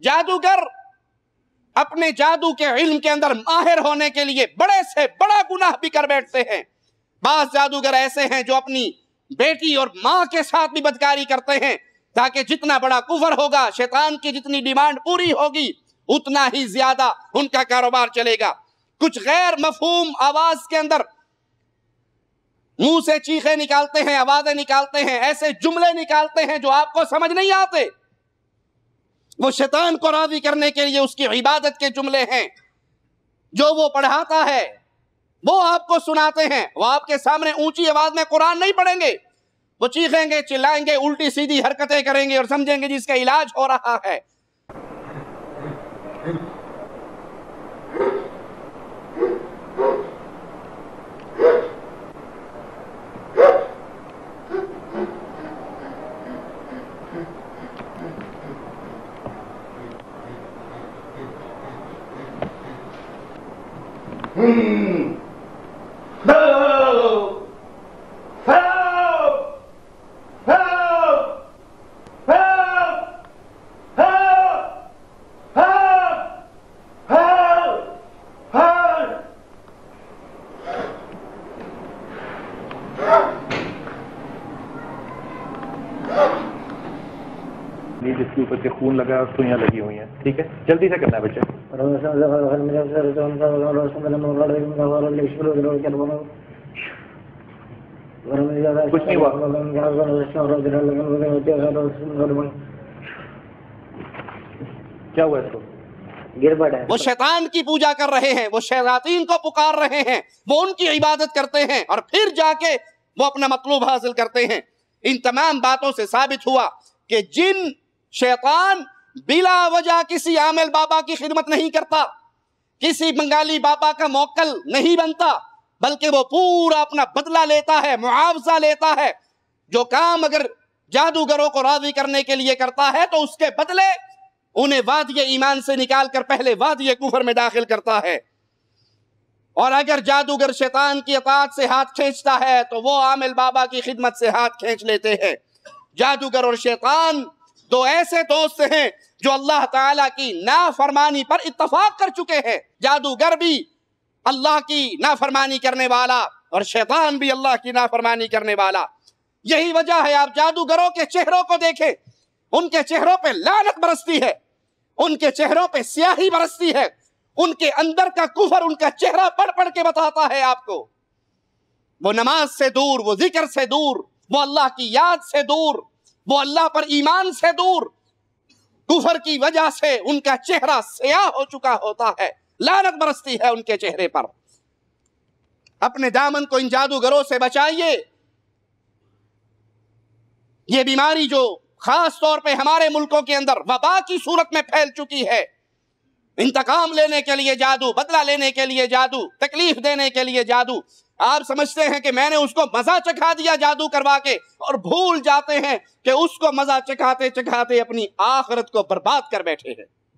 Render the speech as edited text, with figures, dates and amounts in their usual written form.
جادوگر اپنے جادو کے علم کے اندر ماہر ہونے کے لیے بڑے سے بڑا گناہ بھی کر بیٹھتے ہیں۔ بعض جادوگر ایسے ہیں جو اپنی بیٹی اور ماں کے ساتھ بھی بدکاری کرتے ہیں تاکہ جتنا بڑا کفر ہوگا، شیطان کی جتنی ڈیمانڈ پوری ہوگی، اتنا ہی زیادہ ان کا کاروبار چلے گا۔ کچھ غیر مفہوم آواز کے اندر منہ سے چیخیں نکالتے ہیں، آوازیں نکالتے ہیں، ایسے جملے نکالتے ہیں جو آپ کو سمجھ نہیں آتے۔ وہ شیطان کو راضی کرنے کے لیے اس کی عبادت کے جملے ہیں جو وہ پڑھاتا ہے، وہ آپ کو سناتے ہیں۔ وہ آپ کے سامنے اونچی آواز میں قرآن نہیں پڑھیں گے، وہ چیخیں گے، چلائیں گے، الٹی سیدھی حرکتیں کریں گے اور سمجھیں گے جس کا علاج ہو رہا ہے۔ جس کے اوپر سے خون لگا اور سوئیاں لگی ہوئی ہیں، ٹھیک ہے، جلدی سے کرنا ہے بچے۔ کچھ نہیں ہوا۔ کیا ہوا اس کو؟ وہ شیطان کی پوجا کر رہے ہیں، وہ شیاطین کو پکار رہے ہیں، وہ ان کی عبادت کرتے ہیں اور پھر جا کے وہ اپنا مطلوب حاصل کرتے ہیں۔ ان تمام باتوں سے ثابت ہوا کہ جن شیطان بلا وجہ کسی عامل بابا کی خدمت نہیں کرتا، کسی بنگالی بابا کا موکل نہیں بنتا، بلکہ وہ پورا اپنا بدلہ لیتا ہے، معاوضہ لیتا ہے۔ جو کام اگر جادوگروں کو راضی کرنے کے لیے کرتا ہے تو اس کے بدلے انہیں وادی ایمان سے نکال کر پہلے وادی کفر میں داخل کرتا ہے۔ اور اگر جادوگر شیطان کی اطاعت سے ہاتھ کھینچتا ہے تو وہ عامل بابا کی خدمت سے ہاتھ کھینچ لیتے ہیں۔ جادوگر اور شیطان دو ایسے دوست ہیں جو اللہ تعالیٰ کی نافرمانی پر اتفاق کر چکے ہیں۔ جادوگر بھی اللہ کی نافرمانی کرنے والا اور شیطان بھی اللہ کی نافرمانی کرنے والا۔ یہی وجہ ہے آپ جادوگروں کے چہروں کو دیکھیں، ان کے چہروں پہ لعنت برستی ہے، ان کے چہروں پہ سیاہی برستی ہے، ان کے اندر کا کفر ان کا چہرہ پڑھ پڑھ کے بتاتا ہے آپ کو۔ وہ نماز سے دور، وہ ذکر سے دور، وہ اللہ کی یاد سے دور، وہ اللہ پر ایمان سے دور، کفر کی وجہ سے ان کا چہرہ سیاہ ہو چکا ہوتا ہے، لعنت برستی ہے ان کے چہرے پر۔ اپنے دامن کو ان جادوگروں سے بچائیے۔ یہ بیماری جو خاص طور پہ ہمارے ملکوں کے اندر وبا کی صورت میں پھیل چکی ہے، انتقام لینے کے لیے جادو، بدلہ لینے کے لیے جادو، تکلیف دینے کے لیے جادو۔ آپ سمجھتے ہیں کہ میں نے اس کو مزہ چکھا دیا جادو کروا کے، اور بھول جاتے ہیں کہ اس کو مزہ چکھاتے چکھاتے اپنی آخرت کو برباد کر بیٹھے ہیں۔